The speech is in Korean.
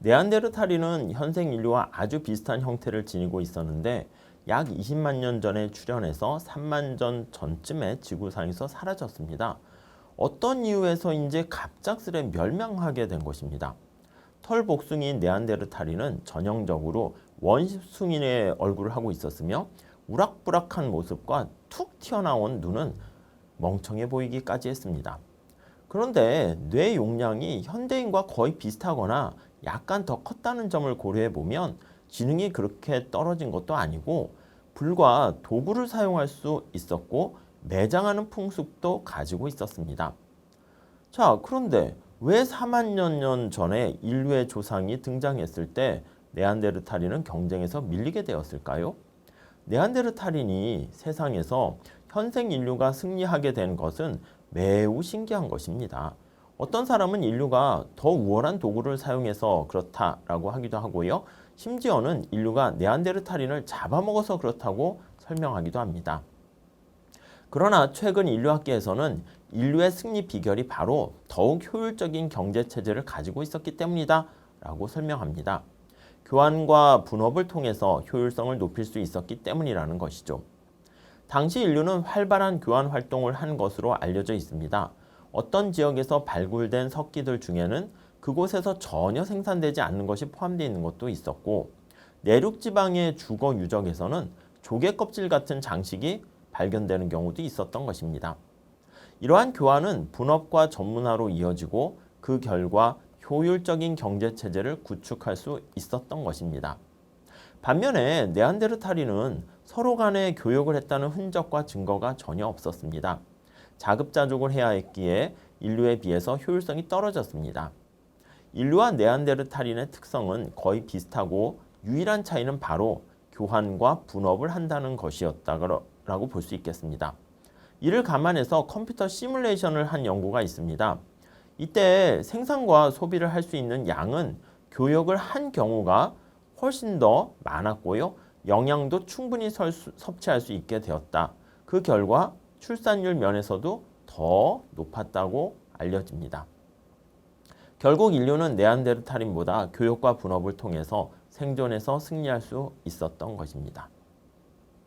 네안데르탈인은 현생 인류와 아주 비슷한 형태를 지니고 있었는데 약 20만 년 전에 출현해서 3만 년 전쯤에 지구상에서 사라졌습니다. 어떤 이유에서인지 갑작스레 멸망하게 된 것입니다. 털복숭이인 네안데르탈인은 전형적으로 원숭이의 얼굴을 하고 있었으며 우락부락한 모습과 툭 튀어나온 눈은 멍청해 보이기까지 했습니다. 그런데 뇌 용량이 현대인과 거의 비슷하거나 약간 더 컸다는 점을 고려해 보면 지능이 그렇게 떨어진 것도 아니고 불과 도구를 사용할 수 있었고 매장하는 풍습도 가지고 있었습니다. 자, 그런데 왜 4만 년 전에 인류의 조상이 등장했을 때 네안데르탈인은 경쟁에서 밀리게 되었을까요? 네안데르탈인이 세상에서 현생 인류가 승리하게 된 것은 매우 신기한 것입니다. 어떤 사람은 인류가 더 우월한 도구를 사용해서 그렇다라고 하기도 하고요. 심지어는 인류가 네안데르탈인을 잡아먹어서 그렇다고 설명하기도 합니다. 그러나 최근 인류학계에서는 인류의 승리 비결이 바로 더욱 효율적인 경제체제를 가지고 있었기 때문이다 라고 설명합니다. 교환과 분업을 통해서 효율성을 높일 수 있었기 때문이라는 것이죠. 당시 인류는 활발한 교환 활동을 한 것으로 알려져 있습니다. 어떤 지역에서 발굴된 석기들 중에는 그곳에서 전혀 생산되지 않는 것이 포함되어 있는 것도 있었고, 내륙 지방의 주거 유적에서는 조개 껍질 같은 장식이 발견되는 경우도 있었던 것입니다. 이러한 교환은 분업과 전문화로 이어지고 그 결과 효율적인 경제체제를 구축할 수 있었던 것입니다. 반면에 네안데르탈인은 서로 간에 교역을 했다는 흔적과 증거가 전혀 없었습니다. 자급자족을 해야 했기에 인류에 비해서 효율성이 떨어졌습니다. 인류와 네안데르탈인의 특성은 거의 비슷하고 유일한 차이는 바로 교환과 분업을 한다는 것이었다고 볼 수 있겠습니다. 이를 감안해서 컴퓨터 시뮬레이션을 한 연구가 있습니다. 이때 생산과 소비를 할 수 있는 양은 교역을 한 경우가 훨씬 더 많았고요. 영양도 충분히 섭취할 수 있게 되었다. 그 결과 출산율 면에서도 더 높았다고 알려집니다. 결국 인류는 네안데르탈인보다 교역과 분업을 통해서 생존해서 승리할 수 있었던 것입니다.